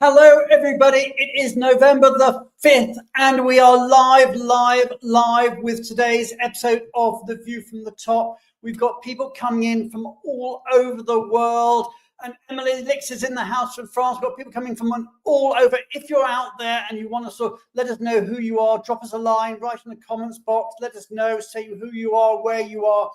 Hello, everybody. It is November the 5th, and we are live with today's episode of The View from the Top. We've got people coming in from all over the world, and Emily Lix is in the house from France. We've got people coming from all over. If you're out there and you want to sort of let us know who you are, drop us a line, write in the comments box, let us know, say who you are, where you are.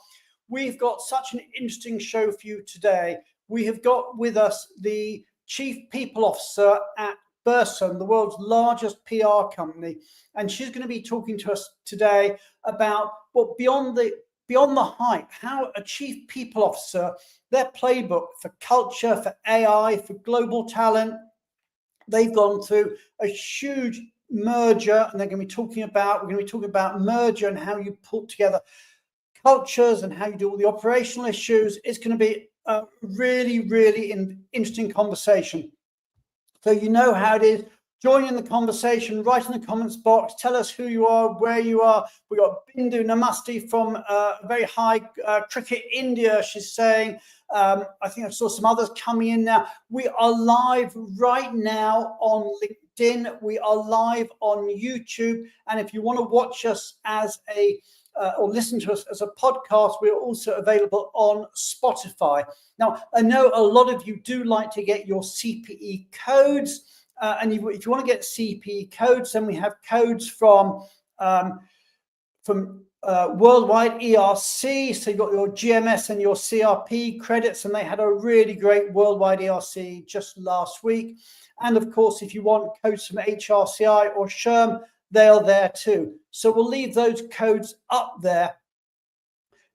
We've got such an interesting show for you today. We have got with us the Chief People Officer at Burson, the world's largest PR company, and she's going to be talking to us today about beyond the hype, how a Chief People Officer, their playbook for culture, for AI, for global talent. They've gone through a huge merger, and we're going to be talking about merger and how you put together cultures and how you do all the operational issues. It's going to be a really interesting conversation. So you know how it is. Join in the conversation, write in the comments box, tell us who you are, where you are. We got Bindu Namaste from very high cricket India. She's saying, I think I saw some others coming in now. We are live right now on LinkedIn. We are live on YouTube. And if you want to watch us as or listen to us as a podcast, we're also available on Spotify. Now, I know a lot of you do like to get your CPE codes, and if you want to get CPE codes, then we have codes from Worldwide ERC. So you've got your GMS and your CRP credits, and they had a really great Worldwide ERC just last week. And of course, if you want codes from HRCI or SHRM, they are there too. So we'll leave those codes up there.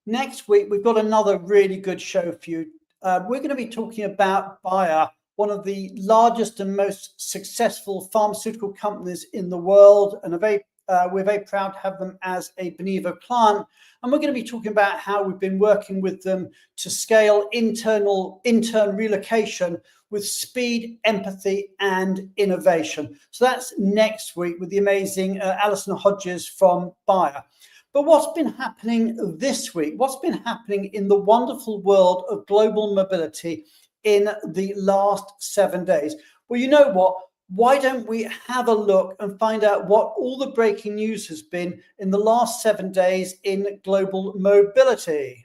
Next week, we've got another really good show for you. We're going to be talking about Bayer, one of the largest and most successful pharmaceutical companies in the world. And we're very proud to have them as a Benevo client. And we're going to be talking about how we've been working with them to scale intern relocation with speed, empathy, and innovation. So that's next week with the amazing Alison Hodges from Bayer. But what's been happening this week? What's been happening in the wonderful world of global mobility in the last 7 days? Well, you know what? Why don't we have a look and find out what all the breaking news has been in the last 7 days in global mobility?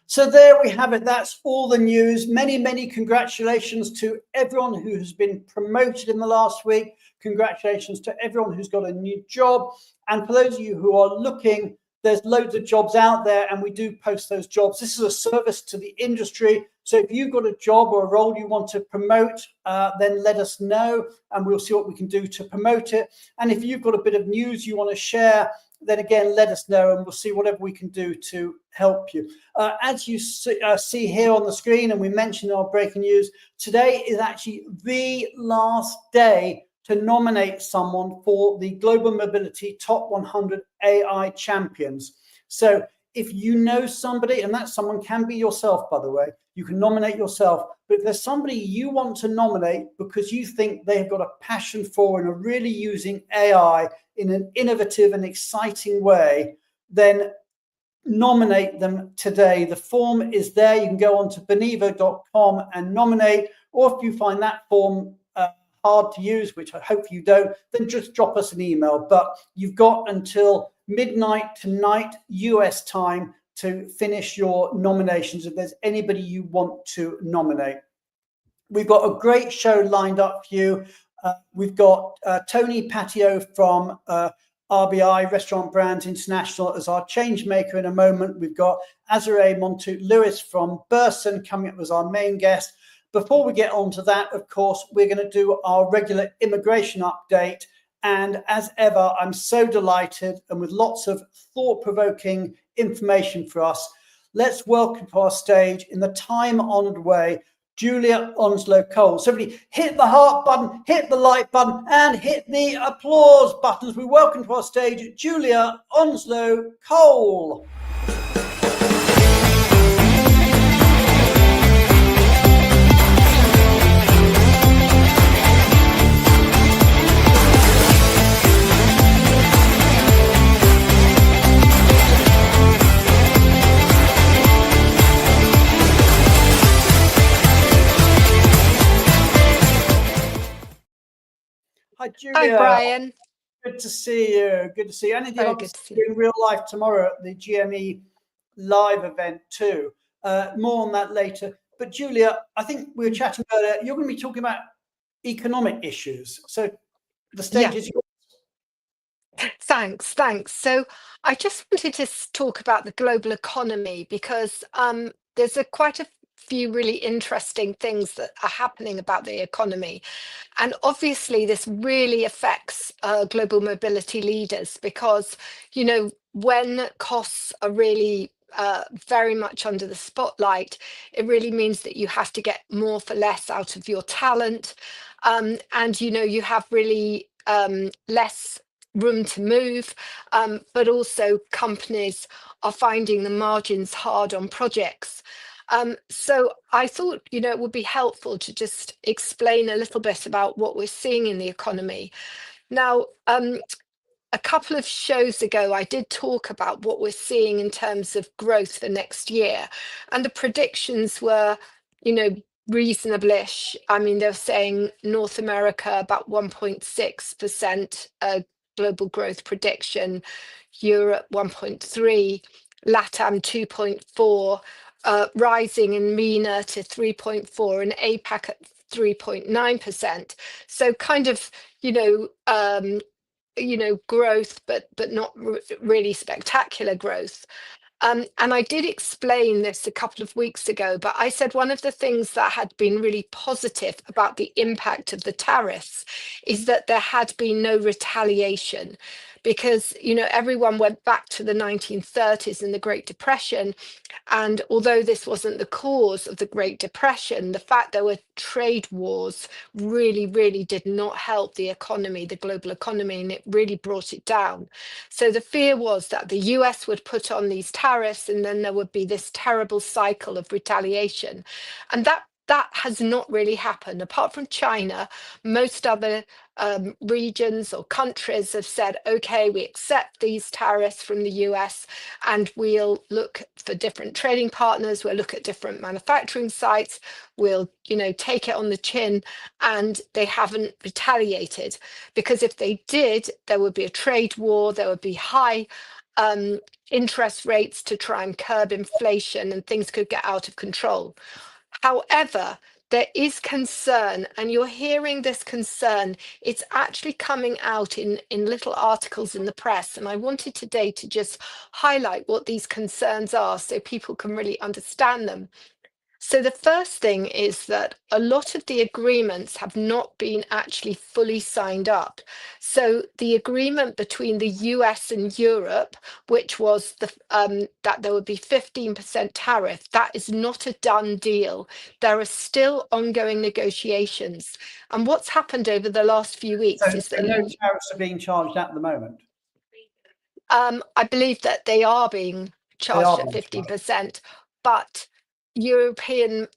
So there we have it. That's all the news. Many congratulations to everyone who has been promoted in the last week. Congratulations to everyone who's got a new job. And for those of you who are looking, there's loads of jobs out there, and we do post those jobs. This is a service to the industry. So if you've got a job or a role you want to promote, then let us know, and we'll see what we can do to promote it. And if you've got a bit of news you want to share, then again, let us know, and we'll see whatever we can do to help you. As you see here on the screen, and we mentioned our breaking news, today is actually the last day to nominate someone for the Global Mobility Top 100 AI Champions. So if you know somebody, and that someone can be yourself, by the way, you can nominate yourself, but if there's somebody you want to nominate because you think they've got a passion for and are really using AI in an innovative and exciting way, then nominate them today. The form is there. You can go on to benevo.com and nominate, or if you find that form hard to use, which I hope you don't, then just drop us an email. But you've got until midnight tonight US time to finish your nominations if there's anybody you want to nominate. We've got a great show lined up for you. We've got Tony Patio from RBI, Restaurant Brands International, as our change maker in a moment. We've got Azurée Montoute-Lewis from Burson coming up as our main guest. Before we get on to that, of course, we're going to do our regular immigration update. And as ever, I'm so delighted and with lots of thought-provoking information for us. Let's welcome to our stage in the time-honoured way, Julia Onslow-Cole. So everybody hit the heart button, hit the like button, and hit the applause button as we welcome to our stage Julia Onslow-Cole. Hi, Julia. Hi, Brian. Good to see you. Good to see you. And Very good to see you in real life tomorrow at the GME live event too. More on that later. But Julia, I think we were chatting earlier. You're going to be talking about economic issues. So the stage is yours. Thanks. So I just wanted to talk about the global economy because there's quite a few really interesting things that are happening about the economy. And obviously, this really affects global mobility leaders because, you know, when costs are really very much under the spotlight, it really means that you have to get more for less out of your talent. And, you know, you have really less room to move, but also companies are finding the margins hard on projects. So I thought, you know, it would be helpful to just explain a little bit about what we're seeing in the economy. Now, a couple of shows ago, I did talk about what we're seeing in terms of growth for next year. And the predictions were, you know, reasonable-ish. I mean, they're saying North America about 1.6% global growth prediction, Europe 1.3, LATAM 2.4, rising in MENA to 3.4 and APAC at 3.9%. So kind of, you know, growth, but not really spectacular growth. And I did explain this a couple of weeks ago, but I said one of the things that had been really positive about the impact of the tariffs is that there had been no retaliation because, you know, everyone went back to the 1930s and the Great Depression. And although this wasn't the cause of the Great Depression, the fact there were trade wars really, really did not help the economy, the global economy, and it really brought it down. So the fear was that the US would put on these tariffs and then there would be this terrible cycle of retaliation. And that has not really happened. Apart from China, most other regions or countries have said, okay, we accept these tariffs from the US and we'll look for different trading partners, we'll look at different manufacturing sites, we'll, you know, take it on the chin, and they haven't retaliated. Because if they did, there would be a trade war, there would be high interest rates to try and curb inflation, and things could get out of control. However, there is concern, and you're hearing this concern. It's actually coming out in little articles in the press. And I wanted today to just highlight what these concerns are so people can really understand them. So the first thing is that a lot of the agreements have not been actually fully signed up. So the agreement between the US and Europe, which was that there would be 15% tariff, that is not a done deal. There are still ongoing negotiations. And what's happened over the last few weeks is that no tariffs are being charged at the moment. I believe that they are being charged at 15%, but European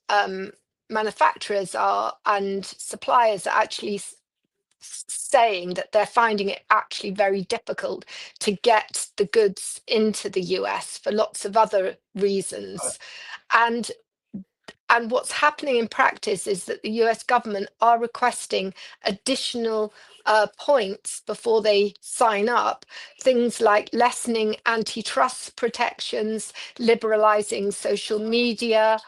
manufacturers and suppliers are actually saying that they're finding it actually very difficult to get the goods into the US for lots of other reasons. And what's happening in practice is that the US government are requesting additional points before they sign up, things like lessening antitrust protections, liberalizing social media,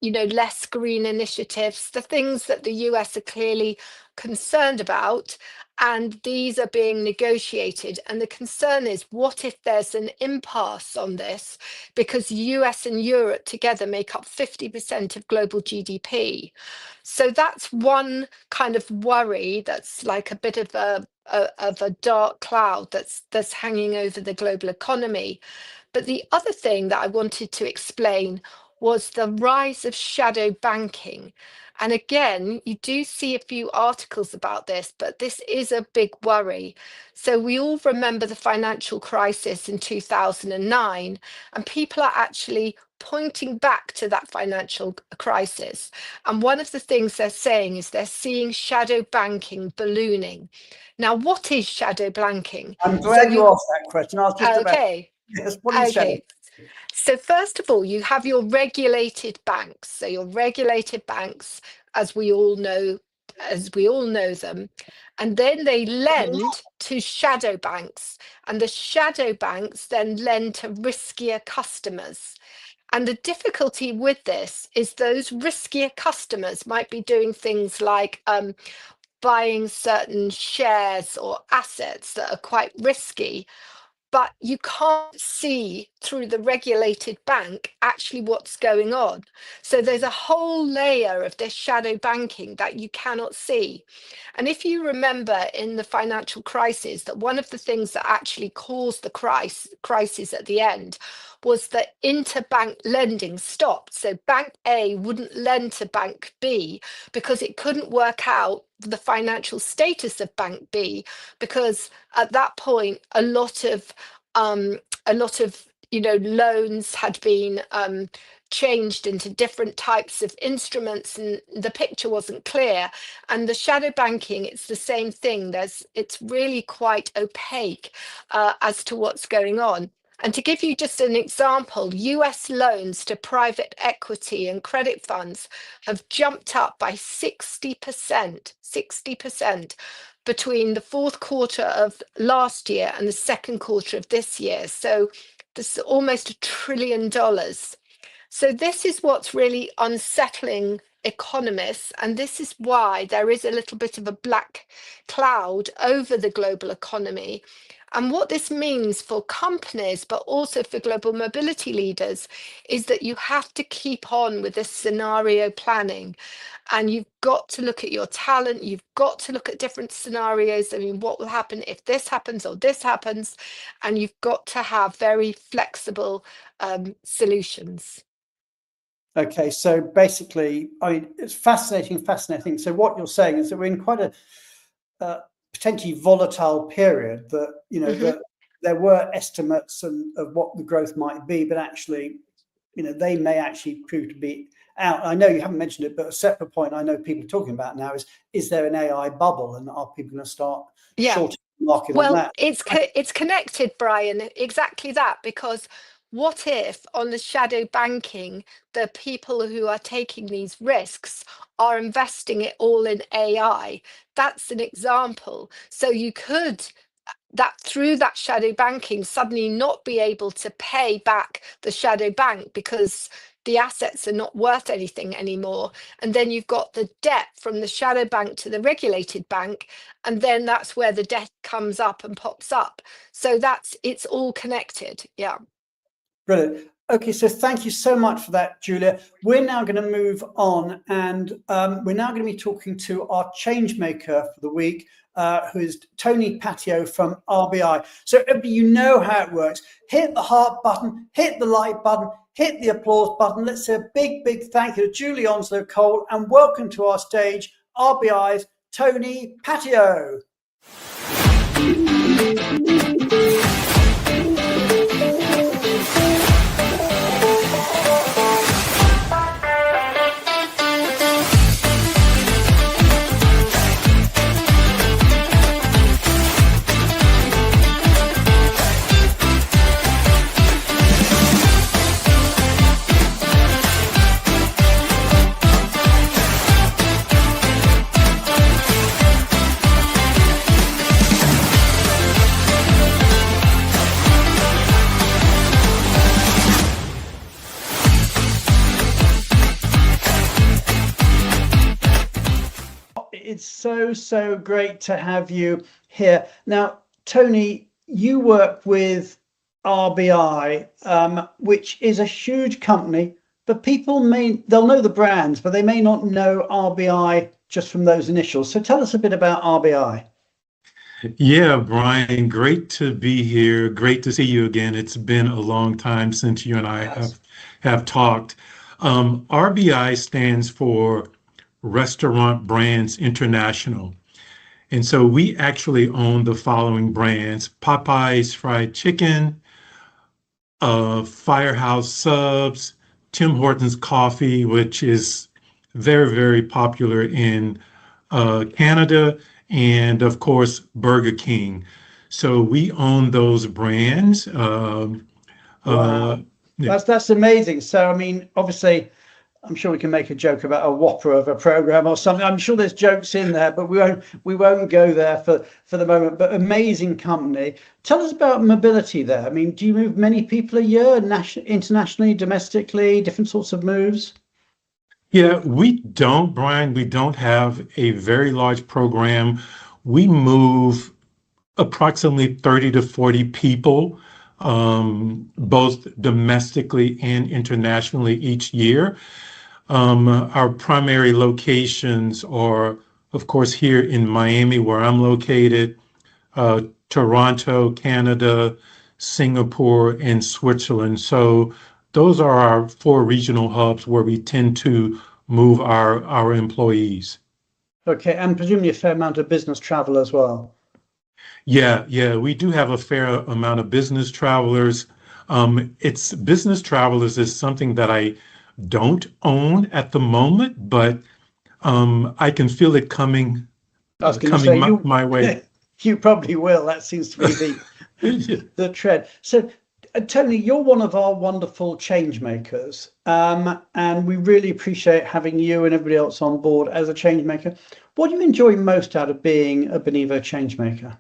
you know, less green initiatives, the things that the US are clearly concerned about, and these are being negotiated. And the concern is, what if there's an impasse on this, because US and Europe together make up 50% of global GDP. So that's one kind of worry that's like a bit of a dark cloud that's hanging over the global economy. But the other thing that I wanted to explain was the rise of shadow banking. And again, you do see a few articles about this, but this is a big worry. So we all remember the financial crisis in 2009, and people are actually pointing back to that financial crisis. And one of the things they're saying is they're seeing shadow banking ballooning. Now, what is shadow banking? I'm glad you asked that question. I was just about, Okay. yes, what is shadow? Okay. So first of all, you have your regulated banks. So your regulated banks, as we all know them, and then they lend to shadow banks, and the shadow banks then lend to riskier customers. And the difficulty with this is those riskier customers might be doing things like buying certain shares or assets that are quite risky, but you can't see through the regulated bank actually what's going on. So there's a whole layer of this shadow banking that you cannot see. And if you remember in the financial crisis, that one of the things that actually caused the crisis at the end was that interbank lending stopped. So Bank A wouldn't lend to Bank B because it couldn't work out the financial status of Bank B, because at that point a lot of loans had been changed into different types of instruments, and the picture wasn't clear. And the shadow banking, it's the same thing. It's really quite opaque as to what's going on. And to give you just an example, US loans to private equity and credit funds have jumped up by 60% between the fourth quarter of last year and the second quarter of this year. So this is almost $1 trillion. So this is what's really unsettling economists, and this is why there is a little bit of a black cloud over the global economy. And what this means for companies, but also for global mobility leaders, is that you have to keep on with this scenario planning. And you've got to look at your talent. You've got to look at different scenarios. I mean, what will happen if this happens or this happens? And you've got to have very flexible solutions. Okay, so basically, I mean, it's fascinating. So what you're saying is that we're in quite a potentially volatile period, that, you know, that there were estimates of what the growth might be, but actually, you know, they may actually prove to be out. I know you haven't mentioned it, but a separate point I know people are talking about now is there an AI bubble, and are people going to start shorting the market on that? It's connected, Brian, exactly that, because what if on the shadow banking, the people who are taking these risks are investing it all in AI? That's an example. So you could, that through that shadow banking, suddenly not be able to pay back the shadow bank because the assets are not worth anything anymore. And then you've got the debt from the shadow bank to the regulated bank. And then that's where the debt comes up and pops up. So it's all connected. Yeah. Brilliant. Okay, so thank you so much for that, Julia. We're now going to move on, and we're now going to be talking to our change maker for the week, who is Tony Patio from RBI. So everybody, you know how it works. Hit the heart button, hit the like button, hit the applause button. Let's say a big, big thank you to Julie Onslow Cole, and welcome to our stage, RBI's Tony Patio. so great to have you here. Now, Tony, you work with RBI, which is a huge company, but they'll know the brands, but they may not know RBI just from those initials. So tell us a bit about RBI. Yeah, Brian, great to be here. Great to see you again. It's been a long time since you and I have talked. RBI stands for Restaurant Brands International. And so we actually own the following brands: Popeye's Fried Chicken, Firehouse Subs, Tim Hortons Coffee, which is very, very popular in Canada, and of course, Burger King. So we own those brands. Wow. Yeah. That's amazing. So, I mean, obviously, I'm sure we can make a joke about a whopper of a program or something. I'm sure there's jokes in there, but we won't go there for the moment. But amazing company. Tell us about mobility there. I mean, do you move many people a year, internationally, domestically, different sorts of moves? Yeah, we don't, Brian. We don't have a very large program. We move approximately 30 to 40 people, both domestically and internationally each year. Our primary locations are, of course, here in Miami, where I'm located, Toronto, Canada, Singapore, and Switzerland. So those are our four regional hubs where we tend to move our employees. Okay, and presumably a fair amount of business travel as well. Yeah, we do have a fair amount of business travelers. It's business travelers is something that I don't own at the moment, but I can feel it coming I was going to say my way. You probably will. That seems to be the trend. So, Tony, you're one of our wonderful change makers, and we really appreciate having you and everybody else on board as a change maker. What do you enjoy most out of being a Benevo change maker?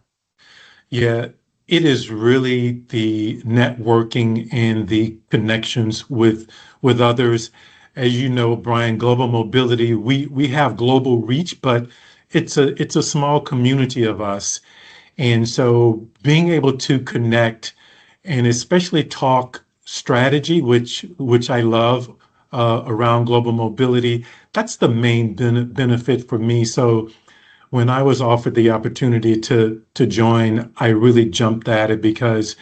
Yeah, it is really the networking and the connections with others. As you know, Brian, global mobility, we have global reach, but it's a small community of us. And so being able to connect and especially talk strategy, which I love around global mobility, that's the main benefit for me. So when I was offered the opportunity to join, I really jumped at it because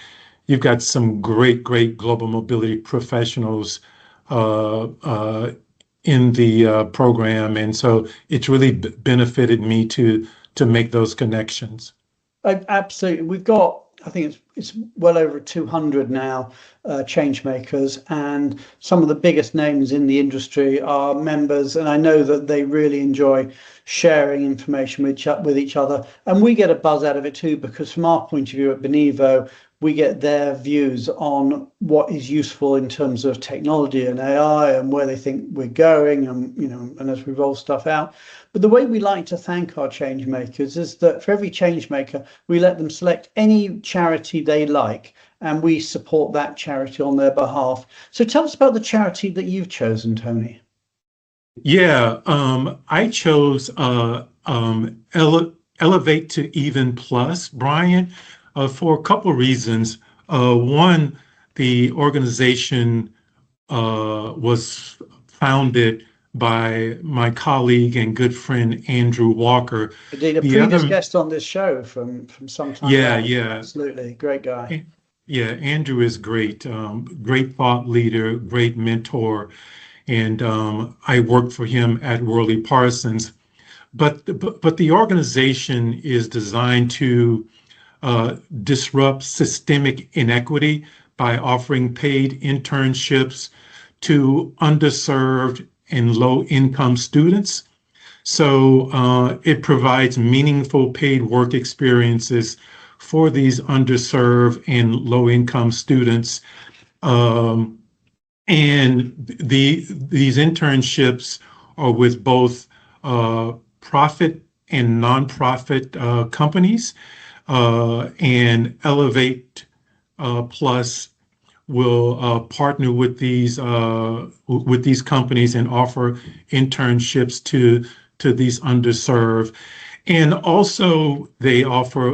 you've got some great global mobility professionals in the program, and so it's really benefited me to make those connections. Absolutely. We've got, I think it's well over 200 now, change makers, and some of the biggest names in the industry are members, and I know that they really enjoy sharing information with each other, and we get a buzz out of it too, because from our point of view at Benevo, we get their views on what is useful in terms of technology and AI and where they think we're going, and and as we roll stuff out. But the way we like to thank our change makers is that for every change maker, we let them select any charity they like, and we support that charity on their behalf. So tell us about the charity that you've chosen, Tony. Yeah, I chose Elevate to Even Plus, Brian, for a couple reasons. One, the organization was founded by my colleague and good friend Andrew Walker. Indeed, a previous guest on this show from some time back. Yeah, Absolutely, great guy. Yeah, Andrew is great, great thought leader, great mentor, and I worked for him at Worley Parsons. But the organization is designed to disrupt systemic inequity by offering paid internships to underserved and low-income students. So it provides meaningful paid work experiences for these underserved and low-income students. And these internships are with both profit and nonprofit companies. And Elevate Plus will partner with these companies and offer internships to these underserved. And also, they offer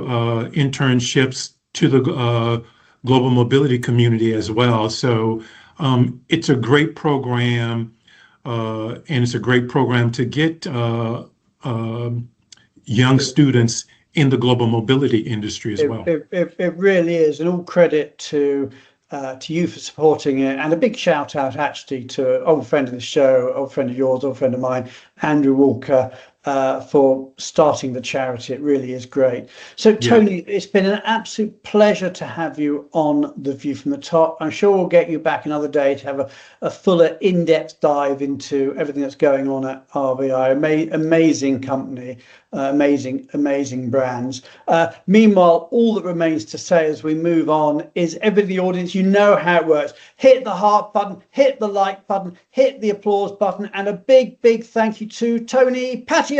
internships to the global mobility community as well. So it's a great program, and it's a great program to get young students in the global mobility industry as well. It really is, and all credit to you for supporting it, and a big shout out actually to old friend of the show, old friend of yours, old friend of mine, Andrew Walker, for starting the charity. It really is great. So Tony, it's been an absolute pleasure to have you on The View from the Top. I'm sure we'll get you back another day to have a fuller in-depth dive into everything that's going on at RBI. Amazing company, amazing brands. Meanwhile, all that remains to say as we move on is everybody in the audience, you know how it works. Hit the heart button, hit the like button, hit the applause button, and a big thank you to Tony Patio.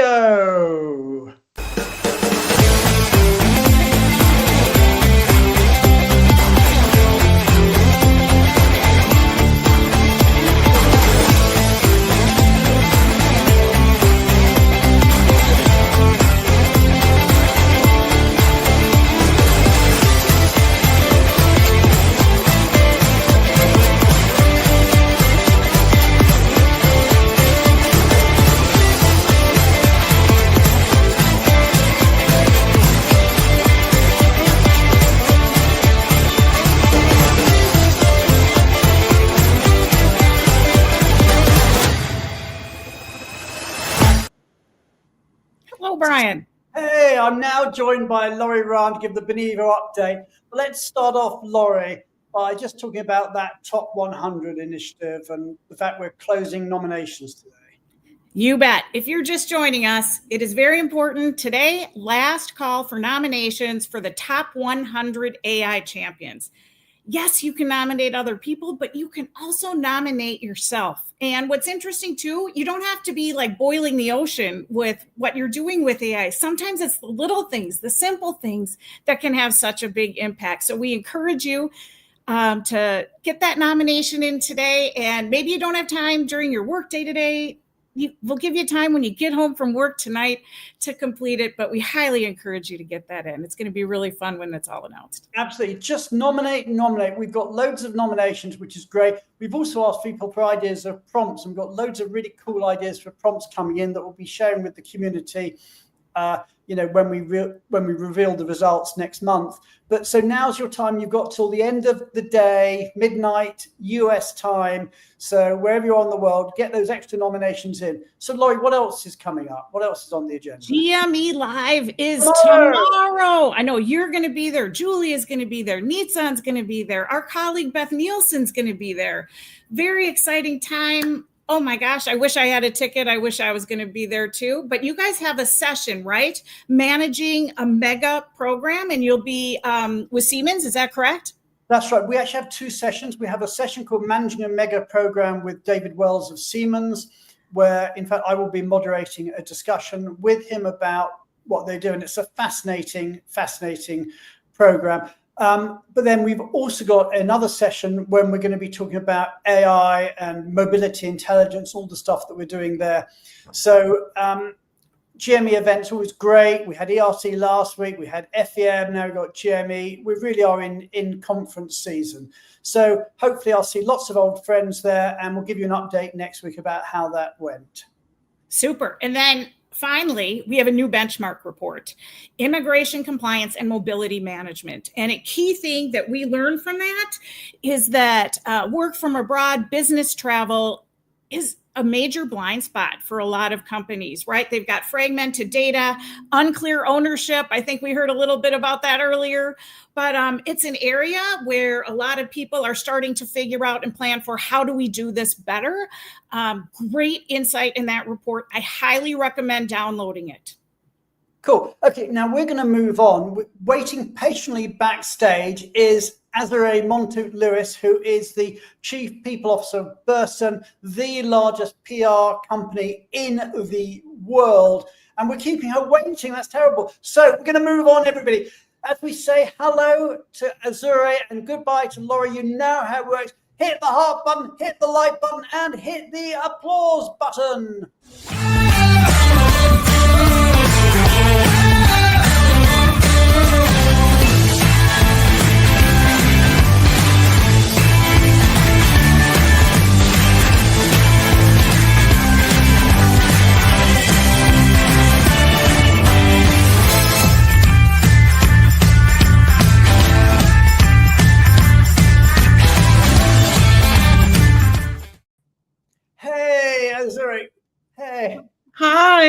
Brian. Hey, I'm now joined by Laurie Ryan to give the Benevo update. But let's start off, Laurie, by just talking about that Top 100 initiative and the fact we're closing nominations today. You bet. If you're just joining us, it is very important today, last call for nominations for the Top 100 AI champions. Yes, you can nominate other people, but you can also nominate yourself. And what's interesting too, you don't have to be like boiling the ocean with what you're doing with AI. Sometimes it's the little things, the simple things that can have such a big impact. So we encourage you to get that nomination in today. And maybe you don't have time during your work day today. We'll give you time when you get home from work tonight to complete it, but we highly encourage you to get that in. It's going to be really fun when it's all announced. Absolutely. Just nominate. We've got loads of nominations, which is great. We've also asked people for ideas of prompts, and we've got loads of really cool ideas for prompts coming in that we'll be sharing with the community when we reveal the results next month. But so now's your time. You've got till the end of the day, midnight US time. So wherever you're in the world, get those extra nominations in. So Laurie, what else is coming up? What else is on the agenda? GME Live is tomorrow. I know you're going to be there. Julie is going to be there. Nitsan's going to be there. Our colleague Beth Nielsen's going to be there. Very exciting time. Oh my gosh, I wish I had a ticket. I wish I was going to be there too. But you guys have a session, right? Managing a mega program, and you'll be with Siemens. Is that correct? That's right. We actually have two sessions. We have a session called Managing a Mega Program with David Wells of Siemens, where in fact I will be moderating a discussion with him about what they do. And it's a fascinating program. But then we've also got another session when we're going to be talking about AI and mobility intelligence, all the stuff that we're doing there. So GME events always great. We had ERC last week, we had FEM, now we've got GME. We really are in conference season. So hopefully I'll see lots of old friends there, and we'll give you an update next week about how that went. Super. And then finally, we have a new benchmark report, immigration compliance and mobility management. And a key thing that we learned from that is that work from abroad, business travel is a major blind spot for a lot of companies, right? They've got fragmented data, unclear ownership. I think we heard a little bit about that earlier, but it's an area where a lot of people are starting to figure out and plan for how do we do this better. Great insight in that report. I highly recommend downloading it. Cool. Okay, now we're going to move on. Waiting patiently backstage is Azurée Montoute-Lewis, who is the Chief People Officer of Burson, the largest PR company in the world. And we're keeping her waiting. That's terrible. So we're going to move on, everybody. As we say hello to Azurée and goodbye to Laurie, you know how it works. Hit the heart button, hit the like button, and hit the applause button.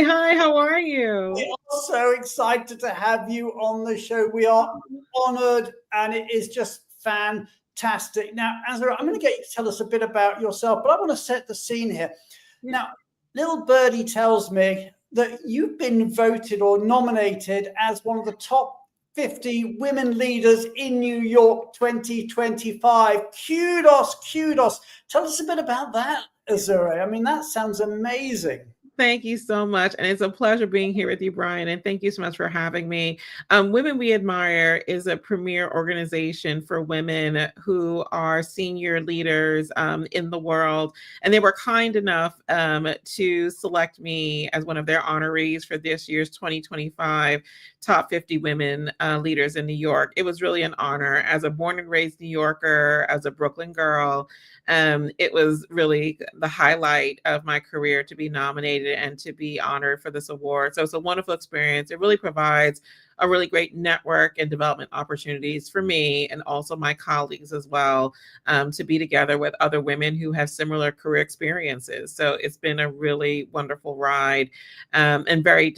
Hi, how are you? We are so excited to have you on the show. We are honored, and it is just fantastic. Now, Azurée, I'm going to get you to tell us a bit about yourself, but I want to set the scene here. Now, little birdie tells me that you've been voted or nominated as one of the top 50 women leaders in New York 2025. Kudos. Tell us a bit about that, Azurée. I mean, that sounds amazing. Thank you so much. And it's a pleasure being here with you, Brian. And thank you so much for having me. Women We Admire is a premier organization for women who are senior leaders in the world. And they were kind enough to select me as one of their honorees for this year's 2025 Top 50 Women Leaders in New York. It was really an honor. As a born and raised New Yorker, as a Brooklyn girl, it was really the highlight of my career to be nominated and to be honored for this award. So it's a wonderful experience. It really provides a really great network and development opportunities for me and also my colleagues as well, to be together with other women who have similar career experiences. So it's been a really wonderful ride, and very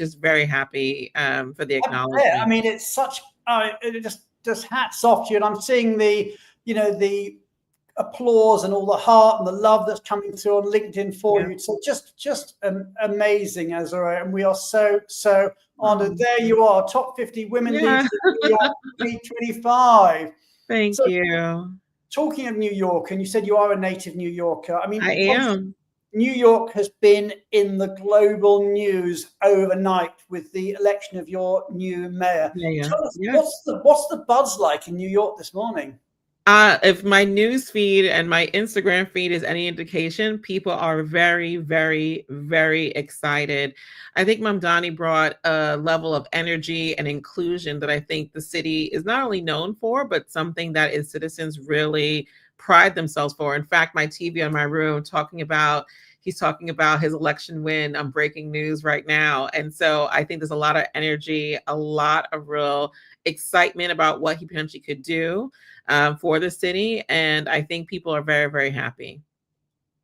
happy for the acknowledgement. Yeah, I mean, it's such, it just hats off to you. And I'm seeing the applause and all the heart and the love that's coming through on LinkedIn for you. So just amazing, Azurée, and we are so honored. There you are, top 50 women leaders in New York 2025. Thank you. Talking of New York, and you said you are a native New Yorker. I mean, I am. New York has been in the global news overnight with the election of your new mayor. Tell us, what's the buzz like in New York this morning? If my news feed and my Instagram feed is any indication, people are very, very, very excited. I think Mamdani brought a level of energy and inclusion that I think the city is not only known for, but something that its citizens really pride themselves for. In fact, my TV on my room he's talking about his election win on breaking news right now. And so I think there's a lot of energy, a lot of real excitement about what he potentially could do for the city. And I think people are very, very happy.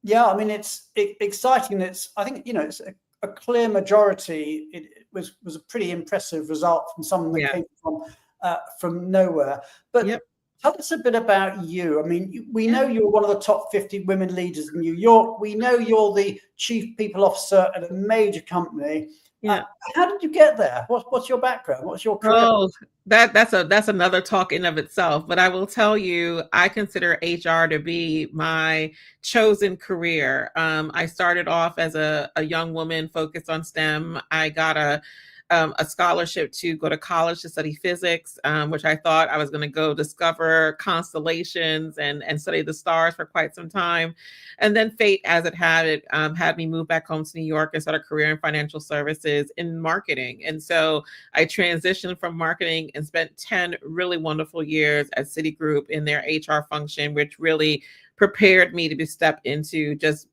Yeah, I mean, it's exciting. I think, it's a clear majority. It was a pretty impressive result from someone that came from nowhere. But tell us a bit about you. I mean, we know you're one of the top 50 women leaders in New York. We know you're the chief people officer at a major company. How did you get there? What's your background? What's your career? Oh, that's another talk in of itself. But I will tell you, I consider HR to be my chosen career. I started off as a young woman focused on STEM. I got a scholarship to go to college to study physics, which I thought I was going to go discover constellations and study the stars for quite some time. And then fate, as it had me move back home to New York and start a career in financial services in marketing. And so I transitioned from marketing and spent 10 really wonderful years at Citigroup in their HR function, which really prepared me to step into just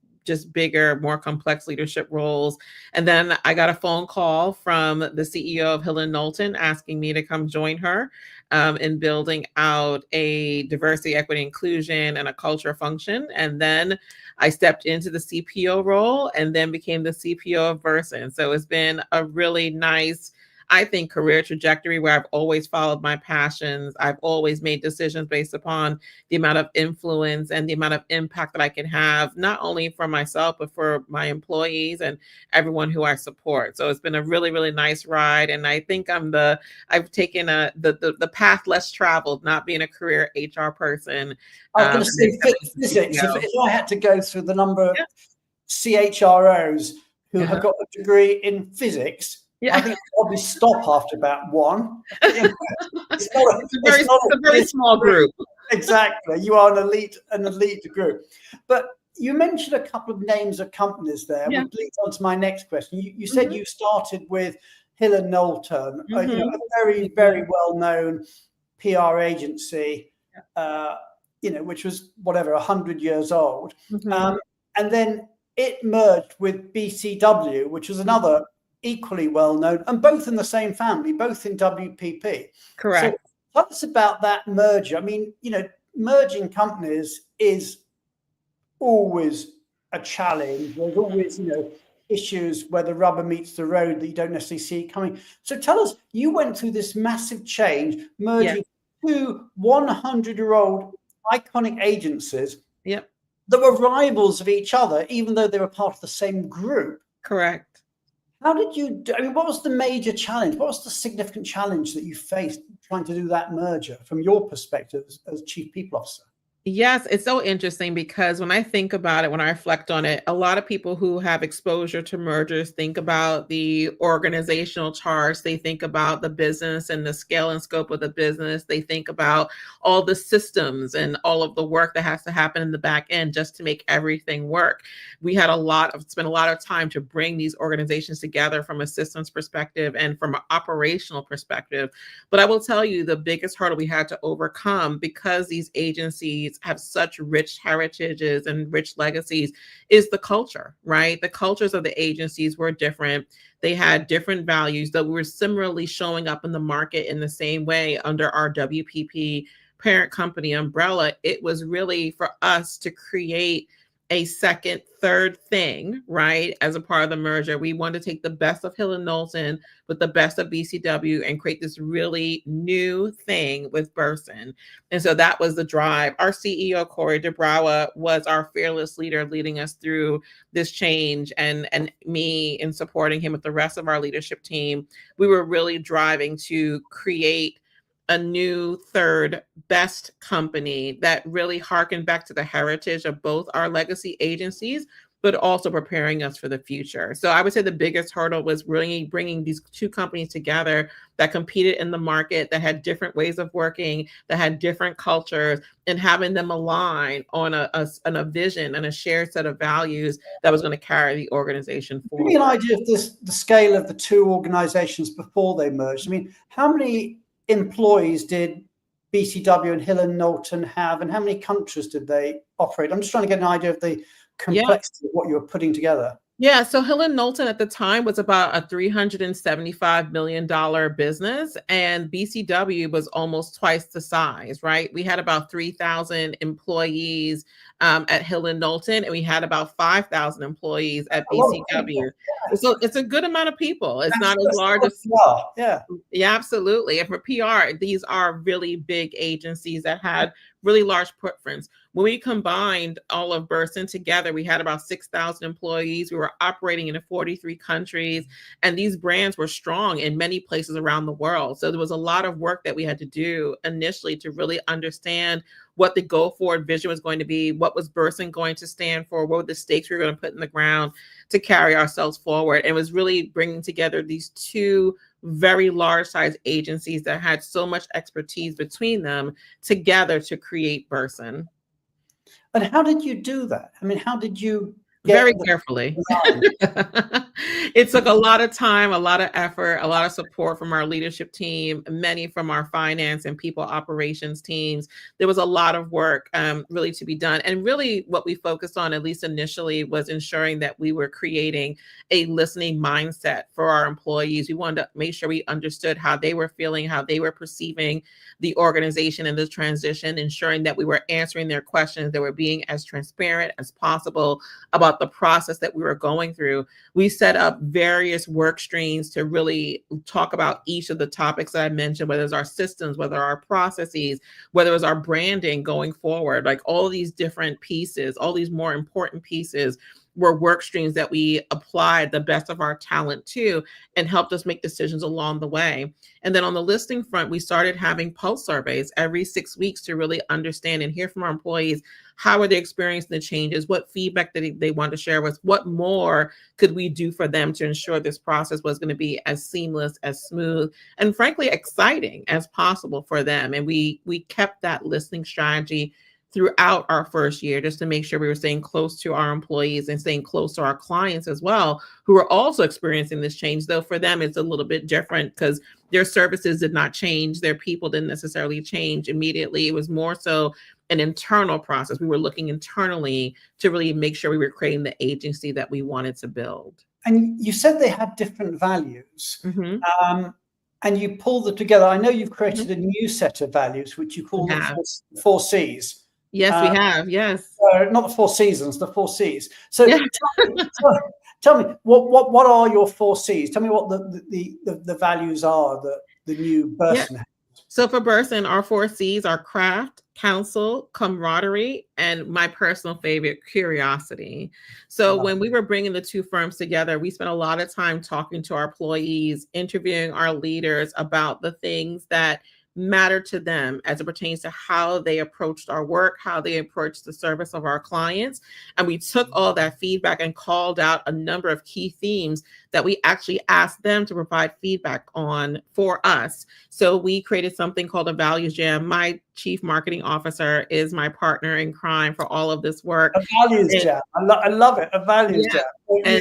bigger, more complex leadership roles. And then I got a phone call from the CEO of Hill & Knowlton asking me to come join her in building out a diversity, equity, inclusion, and a culture function. And then I stepped into the CPO role and then became the CPO of Burson. So it's been a really nice, I think, career trajectory where I've always followed my passions. I've always made decisions based upon the amount of influence and the amount of impact that I can have, not only for myself, but for my employees and everyone who I support. So it's been a really, really nice ride. And I think I've taken the path less traveled, not being a career HR person. I was going to say physics. If I had to go through the number of CHROs who have got a degree in physics, I think I'll probably stop after about one. It's a very small group. Exactly. You are an elite group. But you mentioned a couple of names of companies there, which leads on to my next question. You said you started with Hill & Knowlton, a very, very well-known PR agency, which was 100 years old. And then it merged with BCW, which was another equally well known, and both in the same family, both in WPP. Correct. So tell us about that merger. I mean, merging companies is always a challenge. There's always, issues where the rubber meets the road that you don't necessarily see it coming. So tell us, you went through this massive change, merging two 100-year-old iconic agencies Yep. that were rivals of each other, even though they were part of the same group. Correct. How did you do? I mean, what was the major challenge? What was the significant challenge that you faced trying to do that merger from your perspective as Chief People Officer? Yes, it's so interesting because when I think about it, when I reflect on it, a lot of people who have exposure to mergers think about the organizational charge. They think about the business and the scale and scope of the business. They think about all the systems and all of the work that has to happen in the back end just to make everything work. We had spent a lot of time to bring these organizations together from a systems perspective and from an operational perspective. But I will tell you, the biggest hurdle we had to overcome, because these agencies have such rich heritages and rich legacies, is the culture, right? The cultures of the agencies were different. They had different values that were similarly showing up in the market in the same way under our WPP parent company umbrella. It was really for us to create a second, third thing, right? As a part of the merger, we wanted to take the best of Hill and Knowlton with the best of BCW and create this really new thing with Burson. And so that was the drive. Our CEO, Corey DeBrawa, was our fearless leader leading us through this change, and me in supporting him with the rest of our leadership team. We were really driving to create a new third best company that really harkened back to the heritage of both our legacy agencies, but also preparing us for the future. So I would say the biggest hurdle was really bringing these two companies together that competed in the market, that had different ways of working, that had different cultures, and having them align on a vision and a shared set of values that was going to carry the organization forward. Give me an idea of the scale of the two organizations before they merged. I mean, how many employees did BCW and Hill and Knowlton have, and how many countries did they operate? I'm just trying to get an idea of the complexity of what you were putting together. Yeah, so Hill and Knowlton at the time was about a $375 million business, and BCW was almost twice the size, right? We had about 3,000 employees at Hill and Knowlton, and we had about 5,000 employees at BCW. So it's a good amount of people. It's not as large as yeah, absolutely. And for PR, these are really big agencies that had really large footprints. When we combined all of Burson together, we had about 6,000 employees. We were operating in 43 countries, and these brands were strong in many places around the world. So there was a lot of work that we had to do initially to really understand what the go-forward vision was going to be, what was Burson going to stand for, what were the stakes we were going to put in the ground to carry ourselves forward. And it was really bringing together these two very large size agencies that had so much expertise between them together to create Burson. And how did you do that? I mean, how did you very carefully? It took a lot of time, a lot of effort, a lot of support from our leadership team, many from our finance and people operations teams. There was a lot of work really to be done. And really what we focused on, at least initially, was ensuring that we were creating a listening mindset for our employees. We wanted to make sure we understood how they were feeling, how they were perceiving the organization and the transition, ensuring that we were answering their questions, that we're being as transparent as possible about the process that we were going through. We set up various work streams to really talk about each of the topics that I mentioned, whether it's our systems, whether our processes, whether it's our branding going forward, like all these different pieces, all these more important pieces were work streams that we applied the best of our talent to and helped us make decisions along the way. And then on the listing front, we started having pulse surveys every 6 weeks to really understand and hear from our employees. How are they experiencing the changes? What feedback that they want to share with us? What more could we do for them to ensure this process was going to be as seamless, as smooth, and frankly, exciting as possible for them? And we kept that listening strategy throughout our first year, just to make sure we were staying close to our employees and staying close to our clients as well, who are also experiencing this change. Though for them, it's a little bit different because their services did not change. Their people didn't necessarily change immediately. It was more so an internal process. We were looking internally to really make sure we were creating the agency that we wanted to build. And you said they had different values. Mm-hmm. And you pulled them together. I know you've created a new set of values, which you call the 4 C's. Yes, we have. Yes. Not the 4 seasons, the 4 C's. So tell me what are your 4 C's? Tell me what the values are that the new Burson has. So for Burson, our 4 C's are craft, counsel, camaraderie, and my personal favorite, curiosity. So when we were bringing the 2 firms together, we spent a lot of time talking to our employees, interviewing our leaders about the things that matter to them as it pertains to how they approached our work, how they approached the service of our clients. And we took all that feedback and called out a number of key themes that we actually asked them to provide feedback on for us. So we created something called a values jam. My chief marketing officer is my partner in crime for all of this work. A values jam. I love it. A values jam.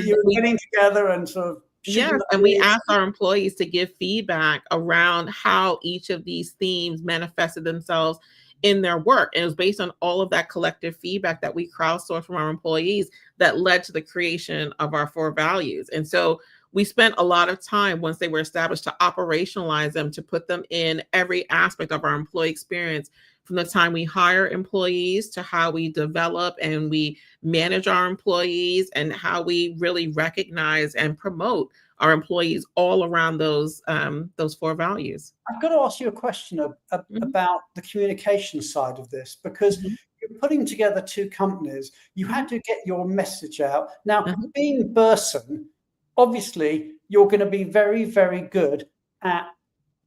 You're getting together and sort of. Yes, and we asked our employees to give feedback around how each of these themes manifested themselves in their work. And it was based on all of that collective feedback that we crowdsourced from our employees that led to the creation of our 4 values. And so we spent a lot of time once they were established to operationalize them, to put them in every aspect of our employee experience, from the time we hire employees to how we develop and we manage our employees, and how we really recognize and promote our employees all around those 4 values. I've got to ask you a question about the communication side of this, because you're putting together 2 companies. You had to get your message out. Now, being Burson, obviously, you're going to be very, very good at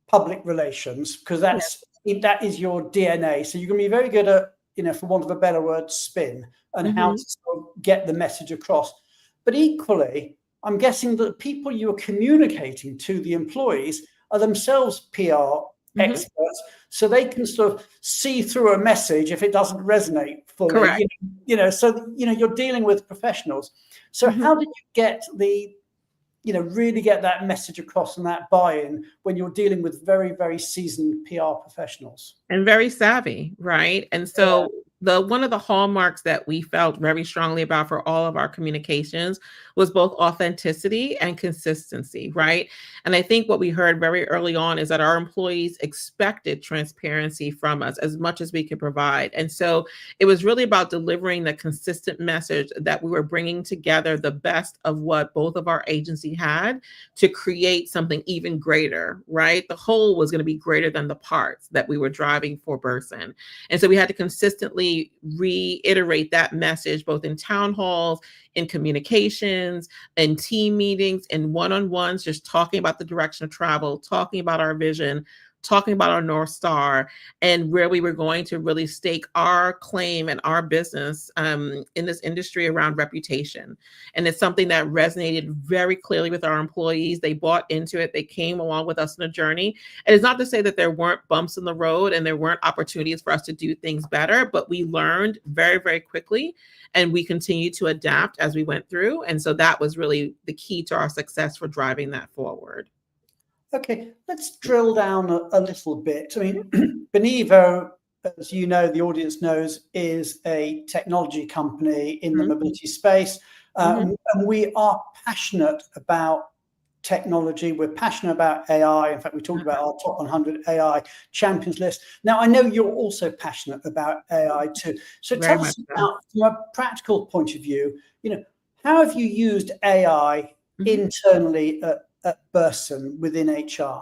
public relations, because that is your DNA. So you're going to be very good at, for want of a better word, spin, and how to sort of get the message across. But equally, I'm guessing that the people you are communicating to, the employees, are themselves PR experts, so they can sort of see through a message if it doesn't resonate fully. Correct. So you're dealing with professionals. So how did you get really get that message across and that buy-in when you're dealing with very, very seasoned PR professionals? And very savvy, right? And so one of the hallmarks that we felt very strongly about for all of our communications was both authenticity and consistency, right? And I think what we heard very early on is that our employees expected transparency from us as much as we could provide. And so it was really about delivering the consistent message that we were bringing together the best of what both of our agency had to create something even greater, right? The whole was going to be greater than the parts that we were driving for Burson. And so we had to consistently reiterate that message, both in town halls, in communications, in team meetings, in one-on-ones, just talking about the direction of travel, talking about our vision, talking about our North Star, and where we were going to really stake our claim and our business in this industry around reputation. And it's something that resonated very clearly with our employees. They bought into it. They came along with us on a journey. And it's not to say that there weren't bumps in the road and there weren't opportunities for us to do things better, but we learned very, very quickly, and we continued to adapt as we went through. And so that was really the key to our success for driving that forward. Okay, let's drill down a little bit. I mean, Benevo, as you know, the audience knows, is a technology company in the mobility space. And we are passionate about technology. We're passionate about AI. In fact, we talked about our top 100 AI champions list. Now, I know you're also passionate about AI too. So tell us about, from a practical point of view, how have you used AI internally at Burson within HR?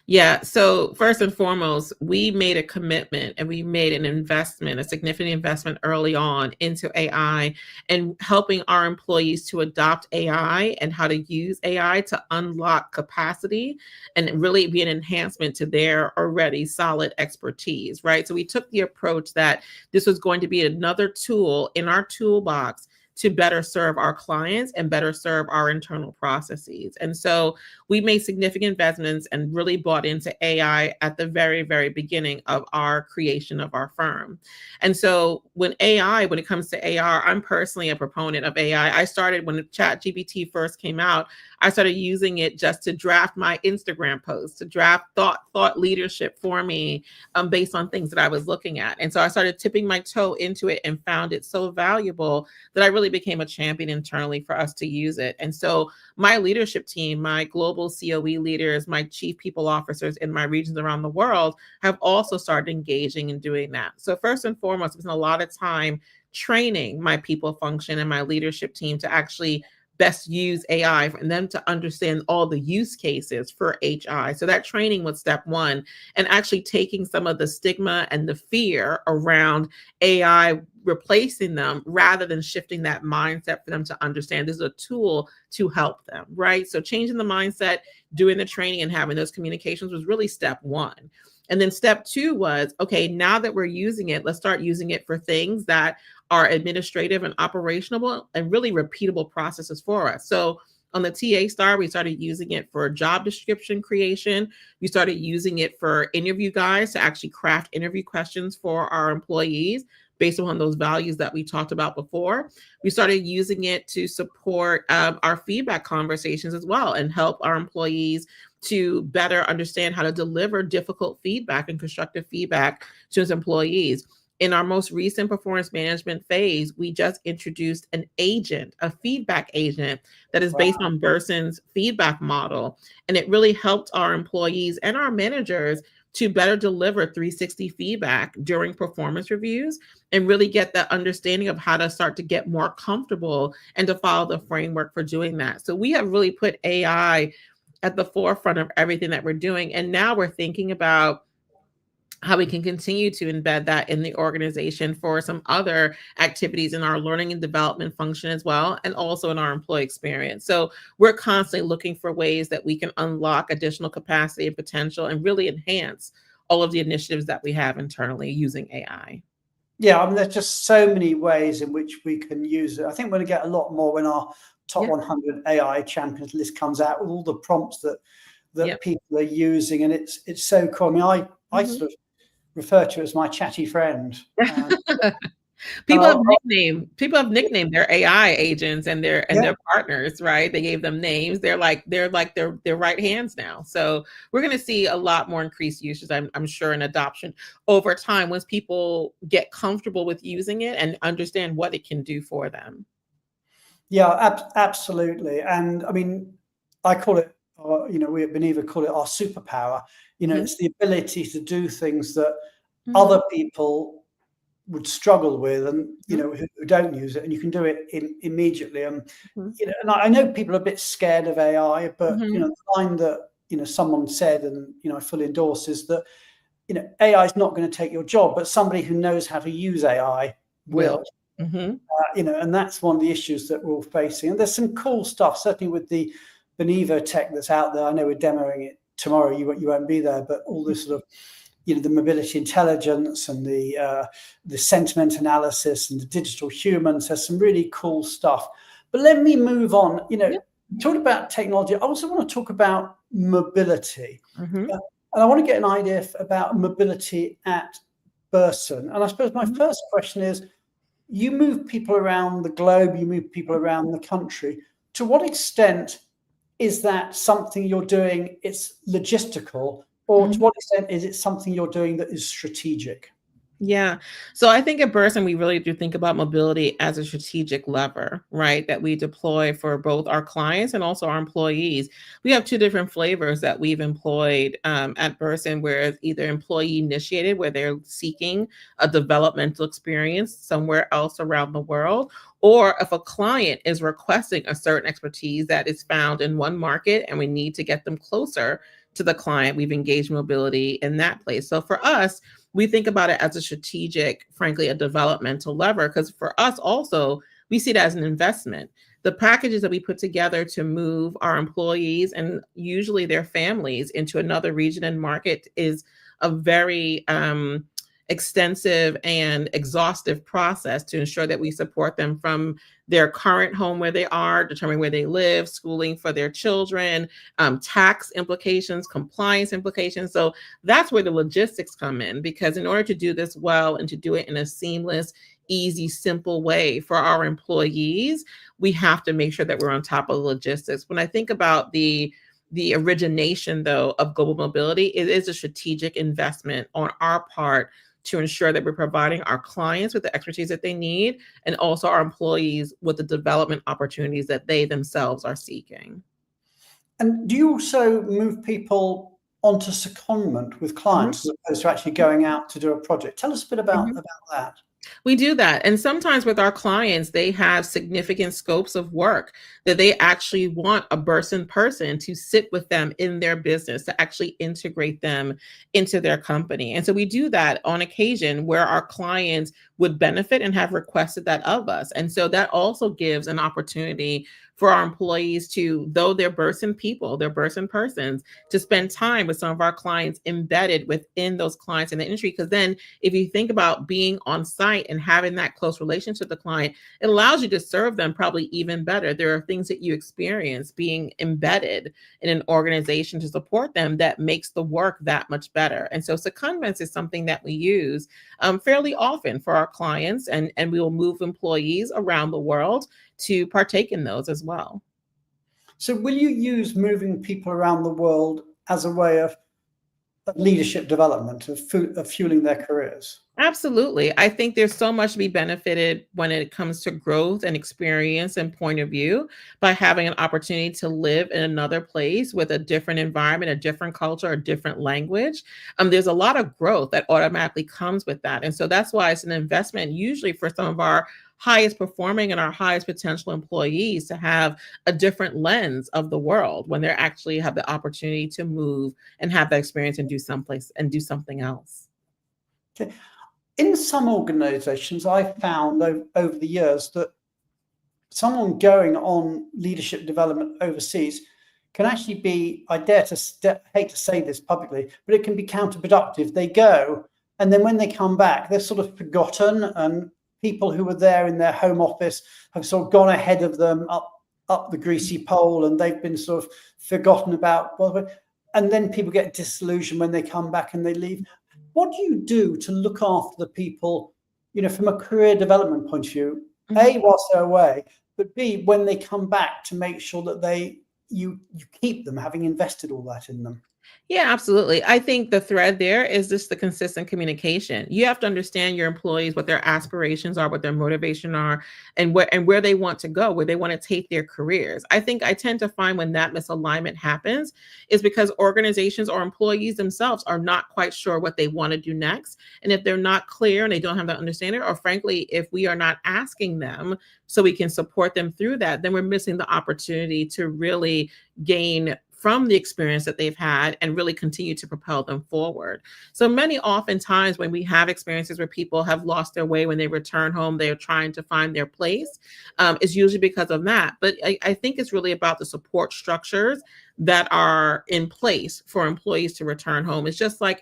Yeah. So first and foremost, we made a commitment and we made an investment, a significant investment early on into AI and helping our employees to adopt AI and how to use AI to unlock capacity and really be an enhancement to their already solid expertise, right? So we took the approach that this was going to be another tool in our toolbox to better serve our clients and better serve our internal processes. And so we made significant investments and really bought into AI at the very, very beginning of our creation of our firm. And so when it comes to AR, I'm personally a proponent of AI. I started when ChatGPT first came out, I started using it just to draft my Instagram posts, to draft thought leadership for me based on things that I was looking at. And so I started tipping my toe into it and found it so valuable that I really became a champion internally for us to use it. And so my leadership team, my global COE leaders, my chief people officers in my regions around the world have also started engaging in doing that. So first and foremost, it's been a lot of time training my people function and my leadership team to actually best use AI, for them to understand all the use cases for HI. So that training was step one, and actually taking some of the stigma and the fear around AI replacing them, rather than shifting that mindset for them to understand this is a tool to help them, right? So changing the mindset, doing the training, and having those communications was really step one. And then step two was, okay, now that we're using it, let's start using it for things that are administrative and operational and really repeatable processes for us. So on the TA Star, we started using it for job description creation. We started using it for interview guides to actually craft interview questions for our employees based on those values that we talked about before. We started using it to support our feedback conversations as well, and help our employees to better understand how to deliver difficult feedback and constructive feedback to his employees. In our most recent performance management phase, we just introduced an agent, a feedback agent that is based on Burson's feedback model. And it really helped our employees and our managers to better deliver 360 feedback during performance reviews, and really get that understanding of how to start to get more comfortable and to follow the framework for doing that. So we have really put AI at the forefront of everything that we're doing. And now we're thinking about how we can continue to embed that in the organization for some other activities in our learning and development function as well, and also in our employee experience. So we're constantly looking for ways that we can unlock additional capacity and potential, and really enhance all of the initiatives that we have internally using AI. Yeah, I mean, there's just so many ways in which we can use it. I think we're going to get a lot more when our top 100 AI champions list comes out, with all the prompts that people are using, and it's so cool. I mean, I sort of refer to it as my chatty friend. People have nicknamed their AI agents and their partners, right? They gave them names. They're like their right hands now. So we're going to see a lot more increased usage, I'm sure, and adoption over time, once people get comfortable with using it and understand what it can do for them. Yeah, absolutely. And I mean, I call it, we at Beneva call it our superpower. It's the ability to do things that other people would struggle with, and who don't use it, and you can do it immediately. And I know people are a bit scared of AI, but the line that someone said, and I fully endorse, is that AI is not going to take your job, but somebody who knows how to use AI will. And that's one of the issues that we're all facing. And there's some cool stuff, certainly with the Beneva tech that's out there. I know we're demoing it tomorrow. You won't be there, but all this sort of the mobility intelligence and the sentiment analysis and the digital humans. There's some really cool stuff. But let me move on. Talk about technology. I also want to talk about mobility. And I want to get an idea about mobility at Burson. And I suppose my first question is, you move people around the globe, you move people around the country. To what extent is that something you're doing, it's logistical, or to what extent is it something you're doing that is strategic? Yeah. So I think at Burson, we really do think about mobility as a strategic lever, right? That we deploy for both our clients and also our employees. We have two different flavors that we've employed at Burson, where it's either employee initiated, where they're seeking a developmental experience somewhere else around the world, or if a client is requesting a certain expertise that is found in one market and we need to get them closer to the client, we've engaged mobility in that place. So for us, we think about it as a strategic, frankly, a developmental lever, because for us also, we see it as an investment. The packages that we put together to move our employees and usually their families into another region and market is a very extensive and exhaustive process to ensure that we support them from their current home where they are, determining where they live, schooling for their children, tax implications, compliance implications. So that's where the logistics come in, because in order to do this well and to do it in a seamless, easy, simple way for our employees, we have to make sure that we're on top of the logistics. When I think about the origination, though, of global mobility, it is a strategic investment on our part to ensure that we're providing our clients with the expertise that they need, and also our employees with the development opportunities that they themselves are seeking. And do you also move people onto secondment with clients as opposed to actually going out to do a project? Tell us a bit about that. We do that. And sometimes with our clients, they have significant scopes of work that they actually want a Burson person to sit with them in their business, to actually integrate them into their company. And so we do that on occasion where our clients would benefit and have requested that of us. And so that also gives an opportunity for our employees to, though they're Burson people, they're Burson persons, to spend time with some of our clients embedded within those clients in the industry. Because then if you think about being on site and having that close relationship with the client, it allows you to serve them probably even better. There are things that you experience being embedded in an organization to support them that makes the work that much better. And so secondments is something that we use fairly often for our clients, and we will move employees around the world to partake in those as well. So will you use moving people around the world as a way of leadership development, of fueling their careers? Absolutely. I think there's so much to be benefited when it comes to growth and experience and point of view by having an opportunity to live in another place with a different environment, a different culture, a different language. There's a lot of growth that automatically comes with that. And so that's why it's an investment usually for some of our highest performing and our highest potential employees to have a different lens of the world when they actually have the opportunity to move and have that experience and do something else. Okay. In some organizations, I've found over the years that someone going on leadership development overseas can actually be, I hate to say this publicly, but it can be counterproductive. They go, and then when they come back, they're sort of forgotten, and people who were there in their home office have sort of gone ahead of them up the greasy pole, and they've been sort of forgotten about. And then people get disillusioned when they come back and they leave. What do you do to look after the people, from a career development point of view, A, whilst they're away, but B, when they come back, to make sure that you keep them, having invested all that in them? Yeah, absolutely. I think the thread there is just the consistent communication. You have to understand your employees, what their aspirations are, what their motivation are, and where they want to go, where they want to take their careers. I tend to find when that misalignment happens is because organizations or employees themselves are not quite sure what they want to do next. And if they're not clear and they don't have that understanding, or frankly, if we are not asking them so we can support them through that, then we're missing the opportunity to really gain from the experience that they've had and really continue to propel them forward. So oftentimes when we have experiences where people have lost their way when they return home, they're trying to find their place, it's usually because of that. But I think it's really about the support structures that are in place for employees to return home. It's just like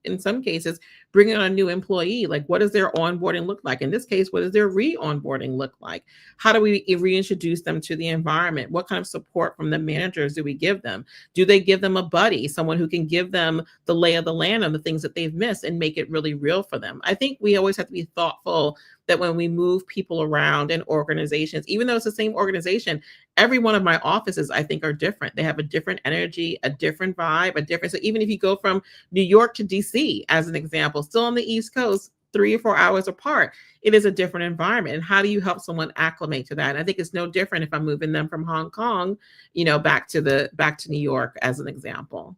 in some cases, bringing on a new employee, like what does their onboarding look like? In this case, what does their re-onboarding look like? How do we reintroduce them to the environment? What kind of support from the managers do we give them? Do they give them a buddy, someone who can give them the lay of the land on the things that they've missed and make it really real for them? I think we always have to be thoughtful that when we move people around in organizations, even though it's the same organization, every one of my offices, I think, are different. They have a different energy, a different vibe, so even if you go from New York to DC, as an example, still on the East Coast, 3 or 4 hours apart, it is a different environment. And how do you help someone acclimate to that? And I think it's no different if I'm moving them from Hong Kong, back to New York, as an example.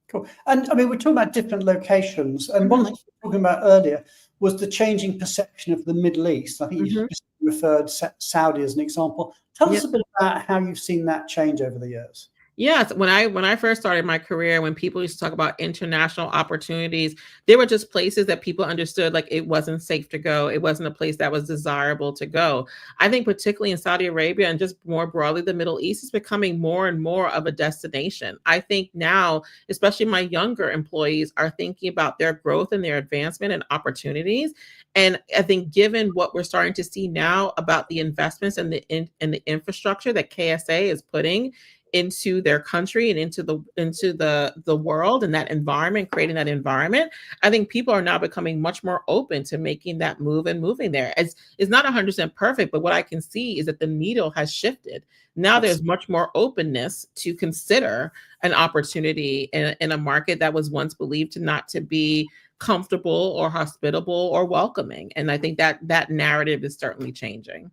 Cool. And I mean, we're talking about different locations. And one thing we were talking about earlier was the changing perception of the Middle East. I think you just referred Saudi as an example. Tell us a bit about how you've seen that change over the years. Yes, when I first started my career, when people used to talk about international opportunities, they were just places that people understood like it wasn't safe to go. It wasn't a place that was desirable to go. I think particularly in Saudi Arabia and just more broadly, the Middle East is becoming more and more of a destination. I think now, especially my younger employees are thinking about their growth and their advancement and opportunities. And I think given what we're starting to see now about the investments and the infrastructure that KSA is putting into their country and into the world and that environment, creating that environment, I think people are now becoming much more open to making that move and moving there. It's not 100% perfect, but what I can see is that the needle has shifted. Now there's much more openness to consider an opportunity in a market that was once believed not to be comfortable or hospitable or welcoming. And I think that narrative is certainly changing.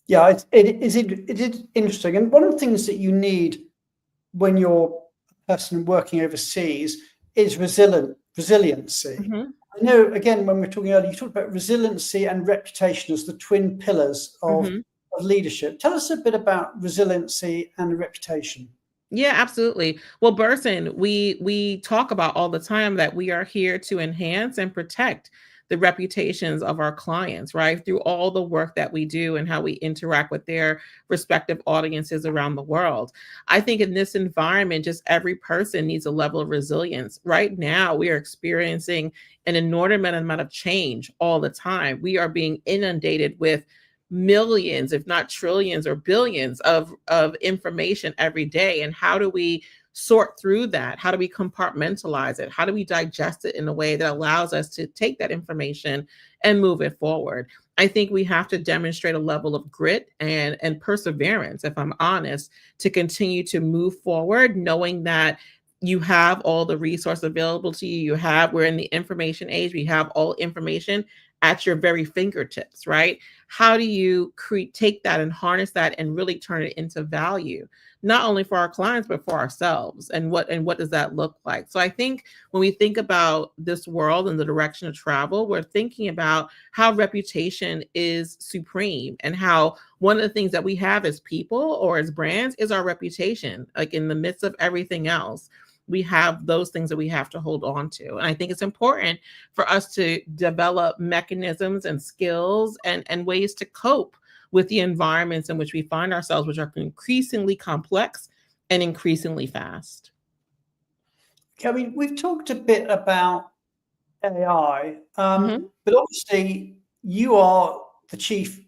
Yeah, it is interesting. And one of the things that you need when you're a person working overseas is resiliency. I know, again, when we were talking earlier, you talked about resiliency and reputation as the twin pillars of leadership. Tell us a bit about resiliency and reputation. Yeah, absolutely. Well, Burson, we talk about all the time that we are here to enhance and protect the reputations of our clients, right? Through all the work that we do and how we interact with their respective audiences around the world. I think in this environment, just every person needs a level of resilience. Right now, we are experiencing an inordinate amount of change all the time. We are being inundated with millions, if not trillions or billions of information every day. And how do we sort through that? How do we compartmentalize it? How do we digest it in a way that allows us to take that information and move it forward? I think we have to demonstrate a level of grit and perseverance, if I'm honest, to continue to move forward, knowing that you have all the resources available to you. We're in the information age. We have all information at your very fingertips, right? How do you take that and harness that and really turn it into value, not only for our clients, but for ourselves? And what does that look like? So I think when we think about this world and the direction of travel, we're thinking about how reputation is supreme and how one of the things that we have as people or as brands is our reputation. Like in the midst of everything else, we have those things that we have to hold on to. And I think it's important for us to develop mechanisms and skills and ways to cope with the environments in which we find ourselves, which are increasingly complex and increasingly fast. I mean, we've talked a bit about AI, but obviously you are the chief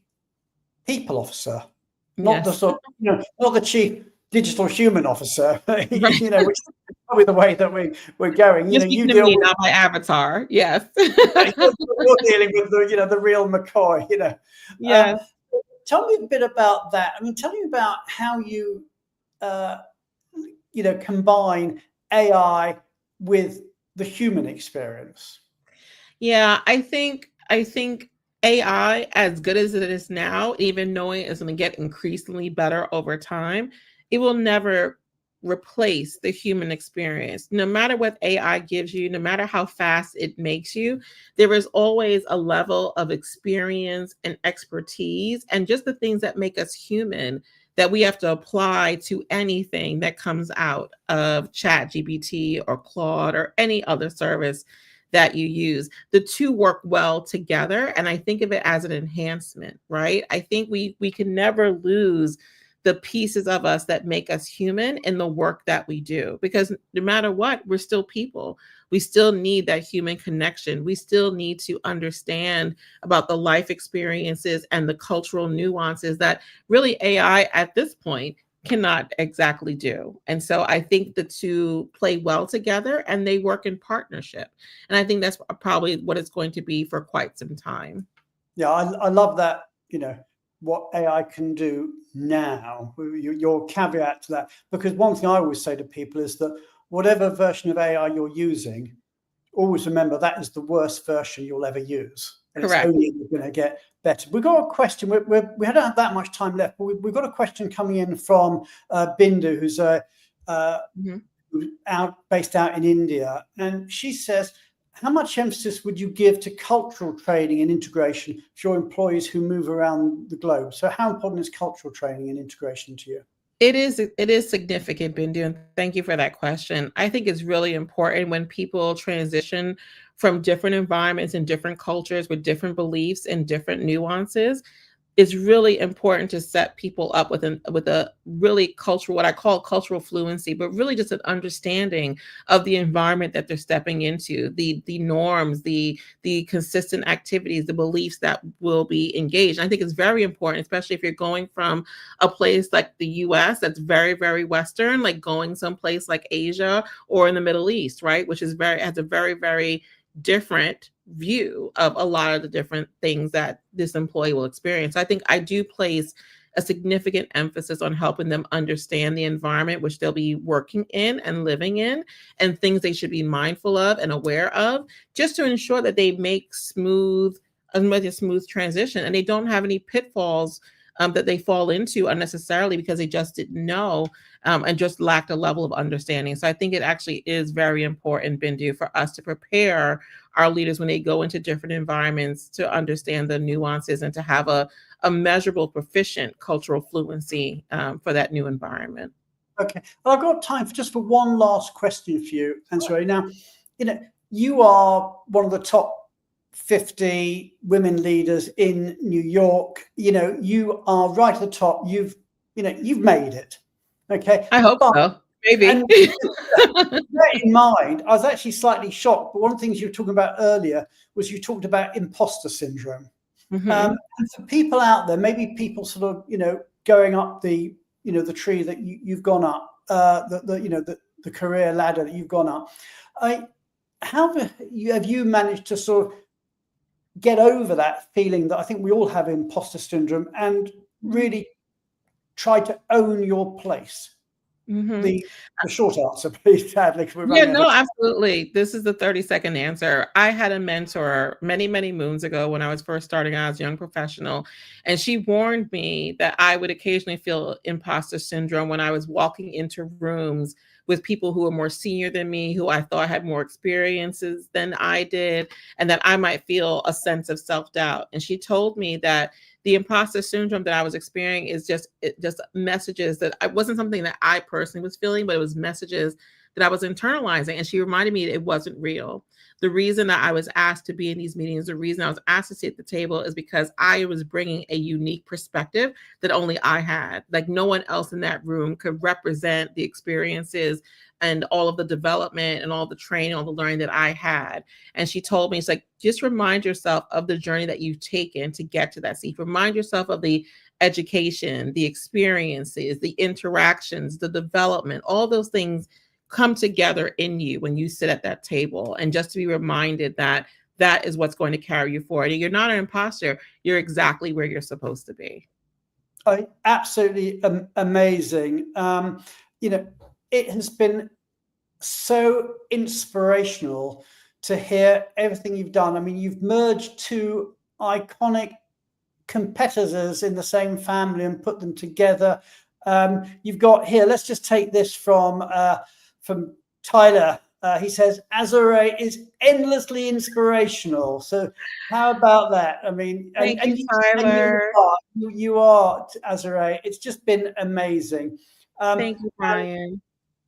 people officer, not the sort of, not the chief digital human officer, which is probably the way that we're going. You deal with not my avatar. Yes. You're dealing with the real McCoy, Yeah. Tell me a bit about that. I mean, tell me about how you, combine AI with the human experience. Yeah, I think AI, as good as it is now, even knowing it's going to get increasingly better over time, it will never replace the human experience. No matter what AI gives you, no matter how fast it makes you, there is always a level of experience and expertise and just the things that make us human that we have to apply to anything that comes out of ChatGPT or Claude or any other service that you use. The two work well together, and I think of it as an enhancement, right? I think we can never lose the pieces of us that make us human in the work that we do, because no matter what, we're still people. We still need that human connection. We still need to understand about the life experiences and the cultural nuances that really AI at this point cannot exactly do. And so I think the two play well together and they work in partnership. And I think that's probably what it's going to be for quite some time. Yeah, I love that, what AI can do now, your caveat to that, because one thing I always say to people is that whatever version of AI you're using, always remember that is the worst version you'll ever use. And Correct. It's only going to get better. We've got a question. We don't have that much time left, but we've got a question coming in from Bindu, who's based out in India. And she says, how much emphasis would you give to cultural training and integration for your employees who move around the globe? So how important is cultural training and integration to you? It is significant, Bindu, and thank you for that question. I think it's really important when people transition from different environments and different cultures with different beliefs and different nuances. It's really important to set people up with a really cultural, what I call cultural fluency, but really just an understanding of the environment that they're stepping into, the norms, the consistent activities, the beliefs that will be engaged. I think it's very important, especially if you're going from a place like the US that's very, very Western, like going someplace like Asia or in the Middle East, right? Which has a very, very different view of a lot of the different things that this employee will experience. I think I do place a significant emphasis on helping them understand the environment which they'll be working in and living in, and things they should be mindful of and aware of, just to ensure that they make a smooth transition and they don't have any pitfalls that they fall into unnecessarily because they just didn't know and just lacked a level of understanding. So I think it actually is very important, Bindu, for us to prepare our leaders when they go into different environments to understand the nuances and to have a measurable, proficient cultural fluency for that new environment. Okay, well, I've got time for one last question for you, Azurée. Now, you are one of the top 50 women leaders in New York. You are right at the top. You've made it. Okay, I hope so. Maybe. And that in mind, I was actually slightly shocked. But one of the things you were talking about earlier was you talked about imposter syndrome. Mm-hmm. And for people out there, maybe people sort of going up the the tree that you've gone up, the career ladder that you've gone up. How have you managed to sort of get over that feeling that I think we all have, imposter syndrome, and really try to own your place? Mm-hmm. The short answer, please, sadly. Yeah, no, absolutely. This is the 30-second answer. I had a mentor many, many moons ago when I was first starting out as a young professional, and she warned me that I would occasionally feel imposter syndrome when I was walking into rooms with people who were more senior than me, who I thought had more experiences than I did, and that I might feel a sense of self-doubt. And she told me that the imposter syndrome that I was experiencing is just messages that I wasn't something that I personally was feeling, but it was messages that I was internalizing. And she reminded me that it wasn't real. The reason that I was asked to be in these meetings, the reason I was asked to sit at the table is because I was bringing a unique perspective that only I had. Like no one else in that room could represent the experiences and all of the development and all the training, all the learning that I had. And she told me, it's like, just remind yourself of the journey that you've taken to get to that seat. Remind yourself of the education, the experiences, the interactions, the development, all those things come together in you when you sit at that table. And just to be reminded that that is what's going to carry you forward. And you're not an imposter. You're exactly where you're supposed to be. Absolutely amazing. It has been so inspirational to hear everything you've done. I mean, you've merged two iconic competitors in the same family and put them together. You've got here, let's just take this from Tyler. He says, Azurée is endlessly inspirational. So how about that? I mean, Thank you, Tyler. You are, Azurée. It's just been amazing. Thank you, Brian.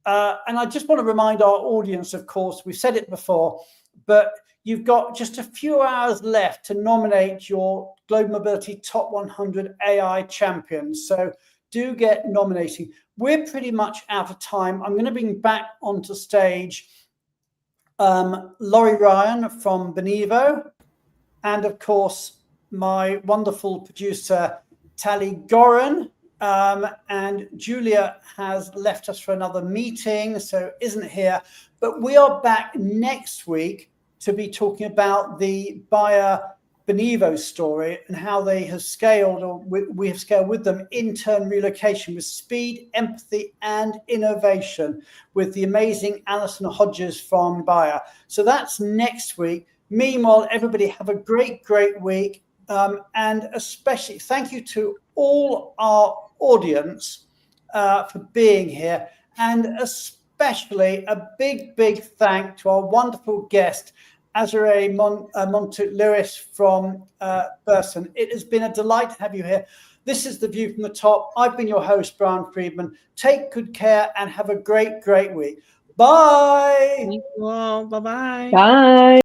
And I just want to remind our audience, of course, we've said it before, but you've got just a few hours left to nominate your Global Mobility Top 100 AI champions. So do get nominating. We're pretty much out of time. I'm going to bring back onto stage Laurie Ryan from Benevo, and of course, my wonderful producer, Tally Goran. And Julia has left us for another meeting, so isn't here. But we are back next week to be talking about the Bayer Benevo story and how they have scaled, or we have scaled with them, intern relocation with speed, empathy, and innovation with the amazing Alison Hodges from Bayer. So that's next week. Meanwhile, everybody have a great, great week. And especially thank you to all our audience for being here, and especially a big, big thank to our wonderful guest, Azurée Montoute-Lewis from Burson. It has been a delight to have you here. This is The View from the Top. I've been your host, Brian Friedman. Take good care and have a great, great week. Bye. Thank you all. Bye-bye. Bye.